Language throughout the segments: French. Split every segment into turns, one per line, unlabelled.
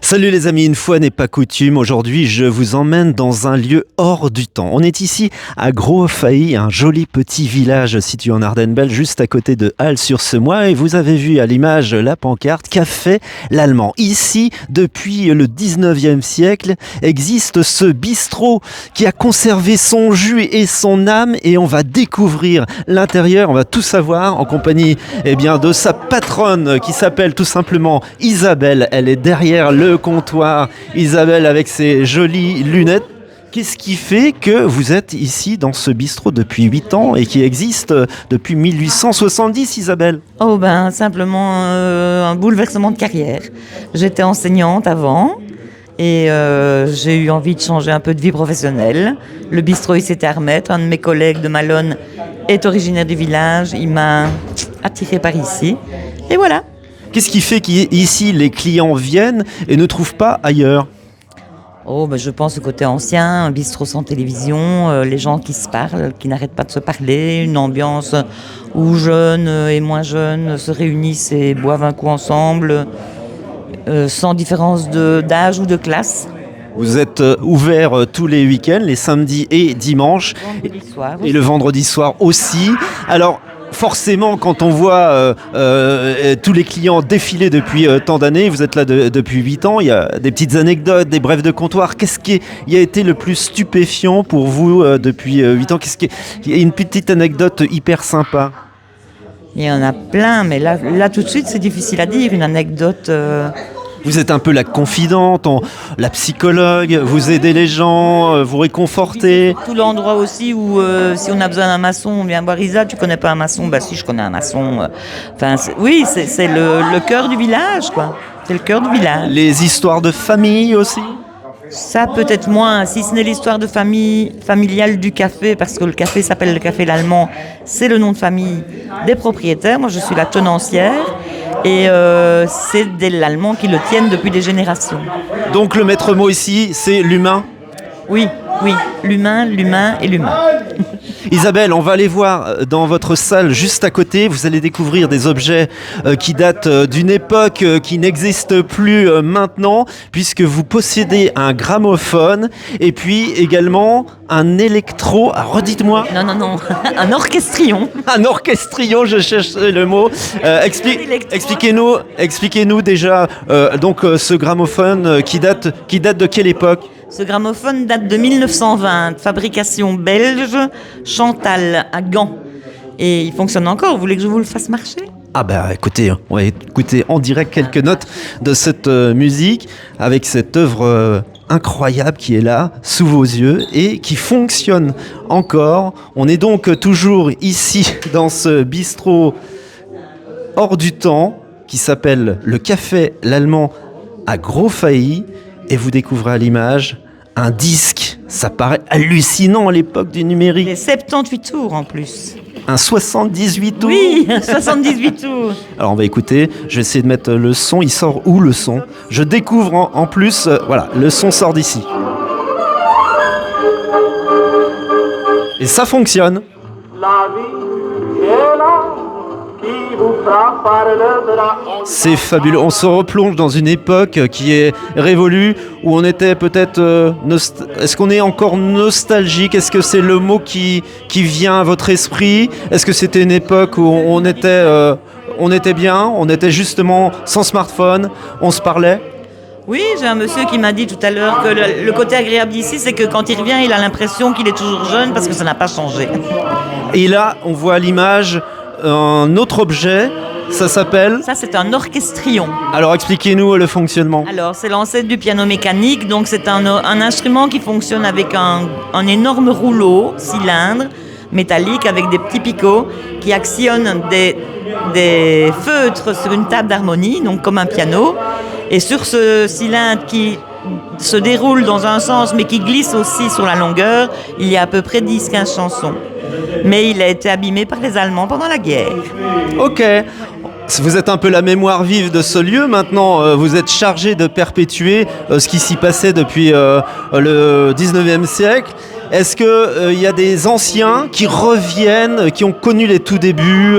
Salut les amis, une fois n'est pas coutume, aujourd'hui je vous emmène dans un lieu hors du temps. On est ici à Gros-Failly, un joli petit village situé en Ardennes belge, juste à côté de Halle-sur-Semois, et vous avez vu à l'image la pancarte Café l'Allemand. Ici, depuis le 19e siècle, existe ce bistrot qui a conservé son jus et son âme, et on va découvrir l'intérieur, on va tout savoir en compagnie de sa patronne qui s'appelle tout simplement Isabelle. Elle est derrière le comptoir. Isabelle avec ses jolies lunettes. Qu'est-ce qui fait que vous êtes ici dans ce bistrot depuis 8 ans et qui existe depuis 1870, Isabelle?
Simplement un bouleversement de carrière. J'étais enseignante avant et j'ai eu envie de changer un peu de vie professionnelle. Le bistrot il s'était à remettre. Un de mes collègues de Malone est originaire du village. Il m'a attiré par ici et voilà.
Qu'est-ce qui fait qu'ici les clients viennent et ne trouvent pas ailleurs?
Je pense au côté ancien, un bistrot sans télévision, les gens qui se parlent, qui n'arrêtent pas de se parler, une ambiance où jeunes et moins jeunes se réunissent et boivent un coup ensemble, sans différence d'âge ou de classe.
Vous êtes ouvert tous les week-ends, les samedis et dimanches, et le vendredi soir aussi. Alors, forcément, quand on voit tous les clients défiler depuis tant d'années, vous êtes là depuis 8 ans, il y a des petites anecdotes, des brèves de comptoir. Qu'est-ce qui a été le plus stupéfiant pour vous depuis 8 ans? Il y a une petite anecdote hyper sympa?
Il y en a plein, mais là tout de suite, c'est difficile à dire. Une anecdote...
Vous êtes un peu la confidente, la psychologue, vous aidez les gens, vous réconfortez.
Tout l'endroit aussi où si on a besoin d'un maçon, on vient voir Isa, tu connais pas un maçon? Bah si, je connais un maçon. C'est le cœur du village, quoi. C'est le cœur du village.
Les histoires de famille aussi?
Ça peut-être moins, si ce n'est l'histoire de famille familiale du café, parce que le café s'appelle le Café l'Allemand, c'est le nom de famille des propriétaires. Moi je suis la tenancière. Et c'est l'Allemand qui le tiennent depuis des générations.
Donc le maître mot ici, c'est l'humain?
Oui, l'humain et l'humain.
Isabelle, on va aller voir dans votre salle juste à côté. Vous allez découvrir des objets qui datent d'une époque qui n'existe plus maintenant, puisque vous possédez un gramophone et puis également un électro... Ah, redites-moi.
Non, un orchestrion.
Un orchestrion, je cherche le mot. Expliquez-nous déjà ce gramophone qui date de quelle époque?
Ce gramophone date de 1920, fabrication belge, Chantal à Gand. Et il fonctionne encore, vous voulez que je vous le fasse marcher?
Écoutez, on va écouter en direct quelques notes de cette musique avec cette œuvre incroyable qui est là, sous vos yeux, et qui fonctionne encore. On est donc toujours ici, dans ce bistrot hors du temps, qui s'appelle le Café l'Allemand à Gros-Failly, et vous découvrez à l'image un disque. Ça paraît hallucinant à l'époque du numérique.
Les 78 tours en plus.
Un 78 tours?
Oui, un 78 tours.
Alors on va écouter, je vais essayer de mettre le son. Il sort où le son? Je découvre en plus, voilà, le son sort d'ici. Et ça fonctionne. La vie est là. C'est fabuleux. On se replonge dans une époque qui est révolue, où on était peut-être... Est-ce qu'on est encore nostalgique? Est-ce que c'est le mot qui vient à votre esprit? Est-ce que c'était une époque où on était bien, on était justement sans smartphone, on se parlait?
Oui, j'ai un monsieur qui m'a dit tout à l'heure que le côté agréable d'ici, c'est que quand il revient, il a l'impression qu'il est toujours jeune parce que ça n'a pas changé.
Et là, on voit à l'image un autre objet, ça s'appelle...
Ça, c'est un orchestrion.
Alors, expliquez-nous le fonctionnement.
Alors, c'est l'ancêtre du piano mécanique, donc c'est un instrument qui fonctionne avec un énorme rouleau, cylindre, métallique, avec des petits picots, qui actionnent des feutres sur une table d'harmonie, donc comme un piano. Et sur ce cylindre qui se déroule dans un sens, mais qui glisse aussi sur la longueur, il y a à peu près 10-15 chansons. Mais il a été abîmé par les Allemands pendant la guerre.
Ok, Vous êtes un peu la mémoire vive de ce lieu. Maintenant, vous êtes chargé de perpétuer ce qui s'y passait depuis le 19e siècle. Est-ce qu'il y a des anciens qui reviennent, qui ont connu les tout débuts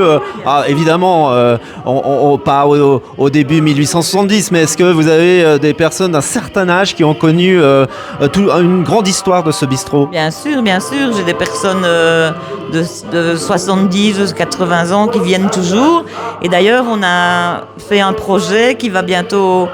évidemment, pas au début 1870, mais est-ce que vous avez des personnes d'un certain âge qui ont connu une grande histoire de ce bistrot?
Bien sûr. J'ai des personnes de 70, 80 ans qui viennent toujours. Et d'ailleurs, on a fait un projet qui va bientôt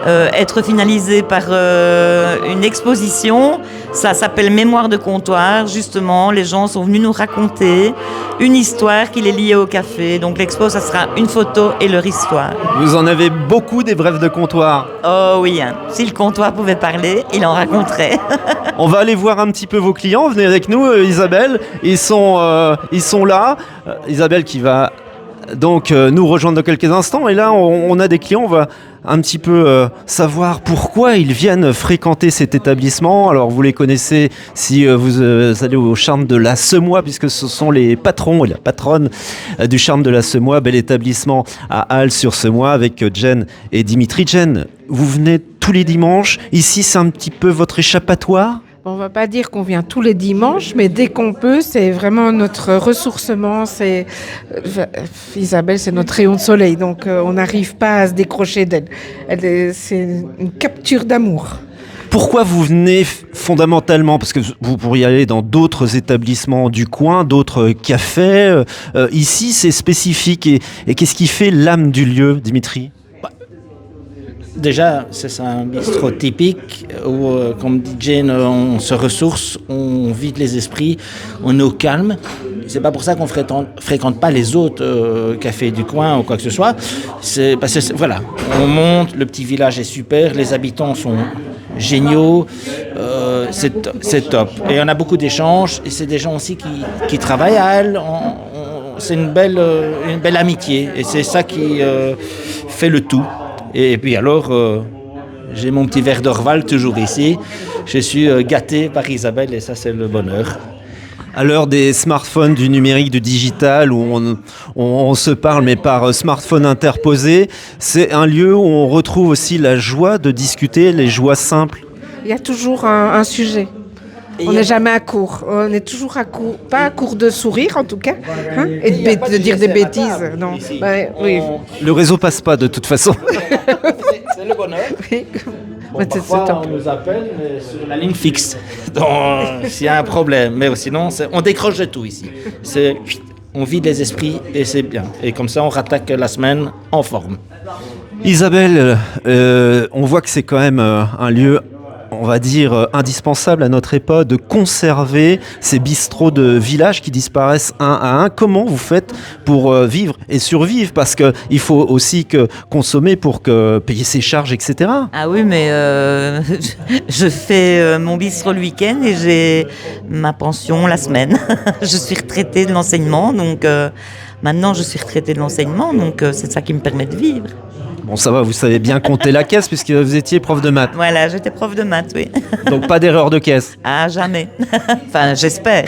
être finalisé par une exposition. Ça s'appelle Mémoire de comptoir. Justement, les gens sont venus nous raconter une histoire qui les liait au café. Donc l'expo, ça sera une photo et leur histoire.
Vous en avez beaucoup des brefs de comptoir?
Oh oui, hein. Si le comptoir pouvait parler, il en raconterait.
On va aller voir un petit peu vos clients. Venez avec nous, Isabelle. Ils sont là. Isabelle qui va donc nous rejoindre dans quelques instants. Et là, on a des clients. On va un petit peu savoir pourquoi ils viennent fréquenter cet établissement. Alors, vous les connaissez si vous allez au Charme de la Semois, puisque ce sont les patrons et la patronne du Charme de la Semois, bel établissement à Halle-sur-Semois avec Jen et Dimitri. Jen, vous venez tous les dimanches. Ici, c'est un petit peu votre échappatoire?
On ne va pas dire qu'on vient tous les dimanches, mais dès qu'on peut, c'est vraiment notre ressourcement. Isabelle, c'est notre rayon de soleil, donc on n'arrive pas à se décrocher d'elle. C'est une capture d'amour.
Pourquoi vous venez fondamentalement? Parce que vous pourriez aller dans d'autres établissements du coin, d'autres cafés. Ici, c'est spécifique. Et qu'est-ce qui fait l'âme du lieu, Dimitri?
Déjà, c'est un bistrot typique où, comme dit Jane, on se ressource, on vide les esprits, on est au calme. C'est pas pour ça qu'on fréquente pas les autres cafés du coin ou quoi que ce soit. C'est parce que voilà, on monte, le petit village est super, les habitants sont géniaux, c'est top. Et on a beaucoup d'échanges et c'est des gens aussi qui travaillent à elle. C'est une belle amitié et c'est ça qui fait le tout. Et puis alors, j'ai mon petit verre d'Orval toujours ici. Je suis gâté par Isabelle et ça, c'est le bonheur.
À l'heure des smartphones, du numérique, du digital, où on se parle mais par smartphone interposé, c'est un lieu où on retrouve aussi la joie de discuter, les joies simples.
Il y a toujours un sujet. On n'est jamais à court. On est toujours à court, pas à court de sourire en tout cas, hein, et de dire des bêtises. Non. Oui.
Le réseau passe pas de toute façon.
C'est le bonheur.
Oui.
Bon, parfois, on nous appelle mais sur la ligne fixe. Donc, s'il y a un problème. Mais sinon, on décroche de tout ici. On vide les esprits et c'est bien. Et comme ça, on rattaque la semaine en forme.
Isabelle, on voit que c'est quand même un lieu, on va dire, indispensable à notre époque de conserver ces bistrots de village qui disparaissent un à un. Comment vous faites pour vivre et survivre? Parce qu'il faut aussi consommer pour payer ses charges, etc.
Ah oui, mais je fais mon bistrot le week-end et j'ai ma pension la semaine. Je suis retraitée de l'enseignement, donc maintenant je suis retraitée de l'enseignement, donc c'est ça qui me permet de vivre.
Bon, ça va, vous savez bien compter la caisse puisque vous étiez prof de maths.
Voilà, j'étais prof de maths, oui.
Donc pas d'erreur de caisse.
Ah, jamais. Enfin, j'espère.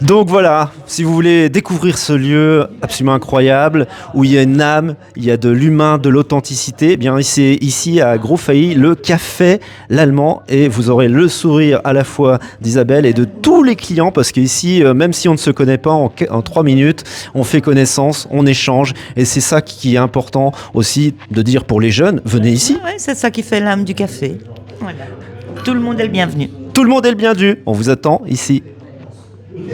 Donc voilà, si vous voulez découvrir ce lieu absolument incroyable, où il y a une âme, il y a de l'humain, de l'authenticité, eh bien c'est ici à Gros-Failly, le Café l'Allemand, et vous aurez le sourire à la fois d'Isabelle et de tous les clients, parce qu'ici, même si on ne se connaît pas en 3 minutes, on fait connaissance, on échange, et c'est ça qui est important aussi de dire pour les jeunes, venez ici.
Oui, c'est ça qui fait l'âme du café. Voilà. Tout le monde est le bienvenu.
Tout le monde est le bienvenu, on vous attend ici.